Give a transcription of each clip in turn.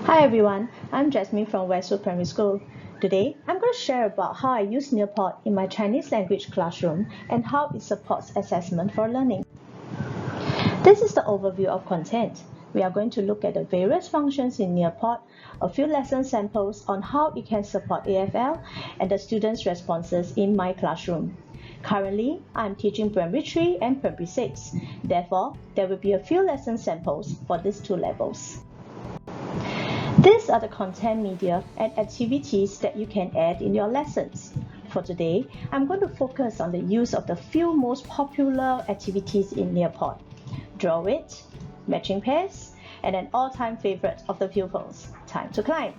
Hi everyone, I'm Jasmine from Westwood Primary School. Today, I'm going to share about how I use Nearpod in my Chinese language classroom and how it supports assessment for learning. This is the overview of content. We are going to look at the various functions in Nearpod, a few lesson samples on how it can support AfL, and the students' responses in my classroom. Currently, I'm teaching Primary 3 and Primary 6. Therefore, there will be a few lesson samples for these two levels. These are the content media and activities that you can add in your lessons. For today, I'm going to focus on the use of the few most popular activities in Nearpod: Draw It, Matching Pairs, and an all-time favorite of the pupils, Time to Climb.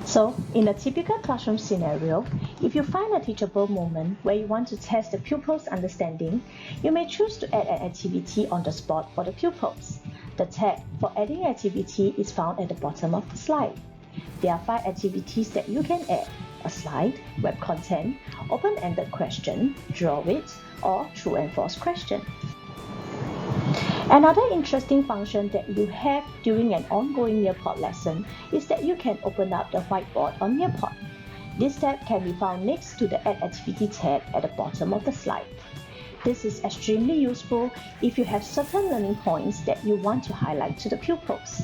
So, in a typical classroom scenario, if you find a teachable moment where you want to test the pupils' understanding, you may choose to add an activity on the spot for the pupils. The tag for adding activity is found at the bottom of the slide. There are 5 activities that you can add: a slide, web content, open-ended question, draw it, or true and false question. Another interesting function that you have during an ongoing Nearpod lesson is that you can open up the whiteboard on Nearpod. This tab can be found next to the Add Activity tab at the bottom of the slide. This is extremely useful if you have certain learning points that you want to highlight to the pupils.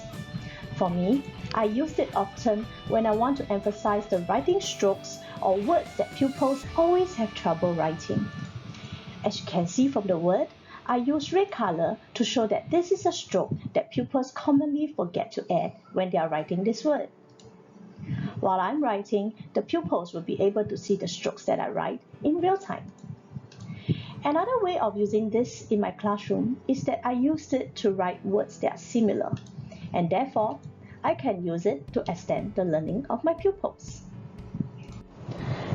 For me, I use it often when I want to emphasize the writing strokes or words that pupils always have trouble writing. As you can see from the word, I use red color to show that this is a stroke that pupils commonly forget to add when they are writing this word. While I'm writing, the pupils will be able to see the strokes that I write in real time. Another way of using this in my classroom is that I use it to write words that are similar, and therefore, I can use it to extend the learning of my pupils.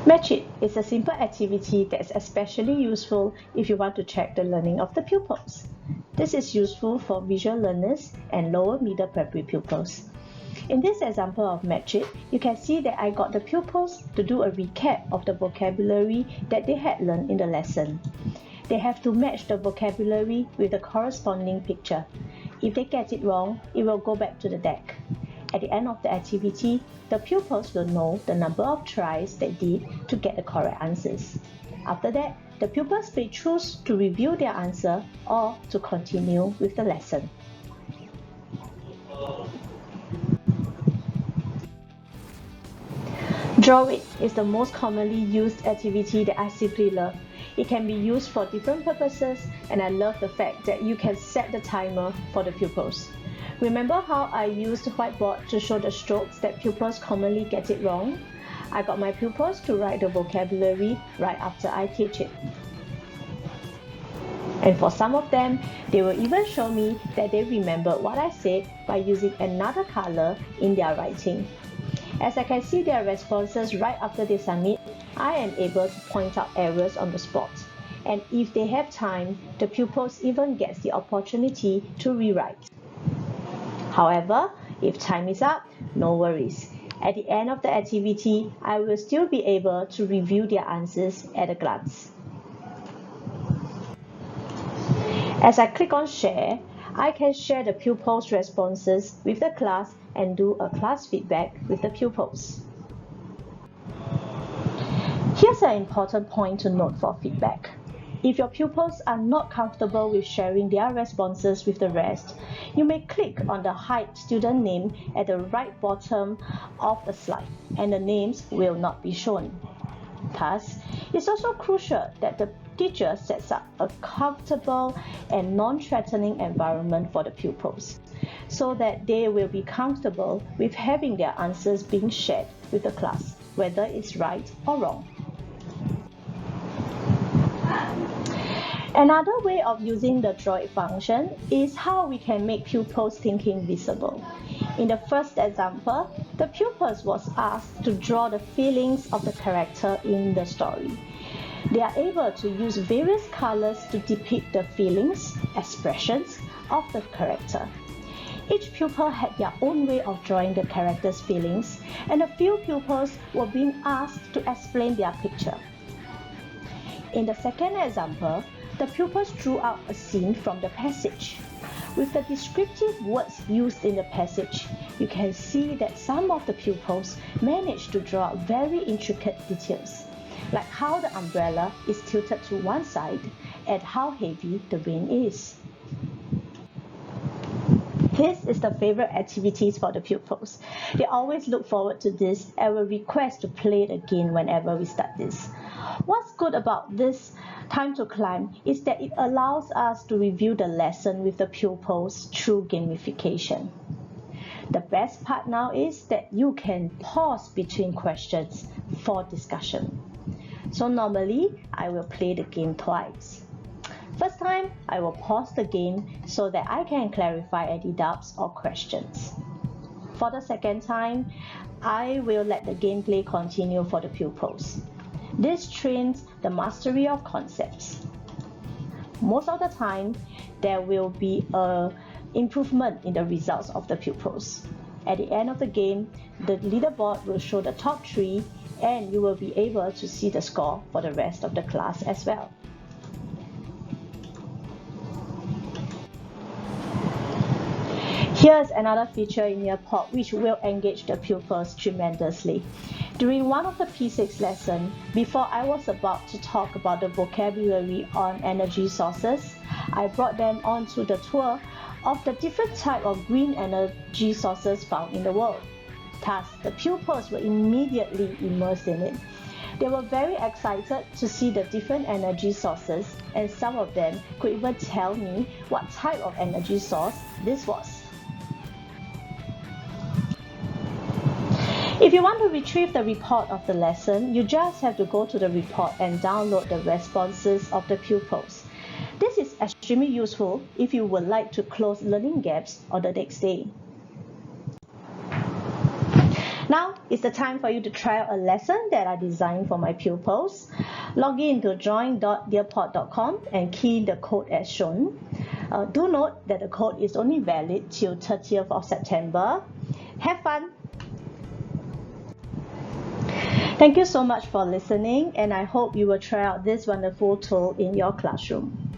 Match It is a simple activity that is especially useful if you want to check the learning of the pupils. This is useful for visual learners and lower middle primary pupils. In this example of Match It, you can see that I got the pupils to do a recap of the vocabulary that they had learned in the lesson. They have to match the vocabulary with the corresponding picture. If they get it wrong, it will go back to the deck. At the end of the activity, the pupils will know the number of tries they did to get the correct answers. After that, the pupils may choose to review their answer or to continue with the lesson. Draw It is the most commonly used activity that I simply love. It can be used for different purposes, and I love the fact that you can set the timer for the pupils. Remember how I used the whiteboard to show the strokes that pupils commonly get it wrong? I got my pupils to write the vocabulary right after I teach it. And for some of them, they will even show me that they remembered what I said by using another color in their writing. As I can see their responses right after they submit, I am able to point out errors on the spot. And if they have time, the pupils even get the opportunity to rewrite. However, if time is up, no worries. At the end of the activity, I will still be able to review their answers at a glance. As I click on Share, I can share the pupils' responses with the class and do a class feedback with the pupils. Here's an important point to note for feedback. If your pupils are not comfortable with sharing their responses with the rest, you may click on the Hide Student Name at the right bottom of the slide, and the names will not be shown. Thus, it's also crucial that the teacher sets up a comfortable and non-threatening environment for the pupils, so that they will be comfortable with having their answers being shared with the class, whether it's right or wrong. Another way of using the Draw It function is how we can make pupils' thinking visible. In the first example, the pupils was asked to draw the feelings of the character in the story. They are able to use various colors to depict the feelings, expressions of the character. Each pupil had their own way of drawing the character's feelings, and a few pupils were being asked to explain their picture. In the second example, the pupils drew out a scene from the passage. With the descriptive words used in the passage, you can see that some of the pupils managed to draw very intricate details, like how the umbrella is tilted to one side and how heavy the rain is. This is the favorite activities for the pupils. They always look forward to this and will request to play it again whenever we start this. What's good about this time to climb is that it allows us to review the lesson with the pupils through gamification. The best part now is that you can pause between questions for discussion. So normally, I will play the game twice. First time, I will pause the game so that I can clarify any doubts or questions. For the second time, I will let the gameplay continue for the pupils. This trains the mastery of concepts. Most of the time, there will be an improvement in the results of the pupils. At the end of the game, the leaderboard will show the top 3 and you will be able to see the score for the rest of the class as well. Here's another feature in Nearpod which will engage the pupils tremendously. During one of the P6 lessons, before I was about to talk about the vocabulary on energy sources, I brought them onto the tour of the different type of green energy sources found in the world. Thus, the pupils were immediately immersed in it. They were very excited to see the different energy sources, and some of them could even tell me what type of energy source this was. If you want to retrieve the report of the lesson, you just have to go to the report and download the responses of the pupils. This is extremely useful if you would like to close learning gaps on the next day. Now it's the time for you to try out a lesson that I designed for my pupils. Log in to join.nearpod.com and key in the code as shown. Do note that the code is only valid till 30th of September. Have fun! Thank you so much for listening, and I hope you will try out this wonderful tool in your classroom.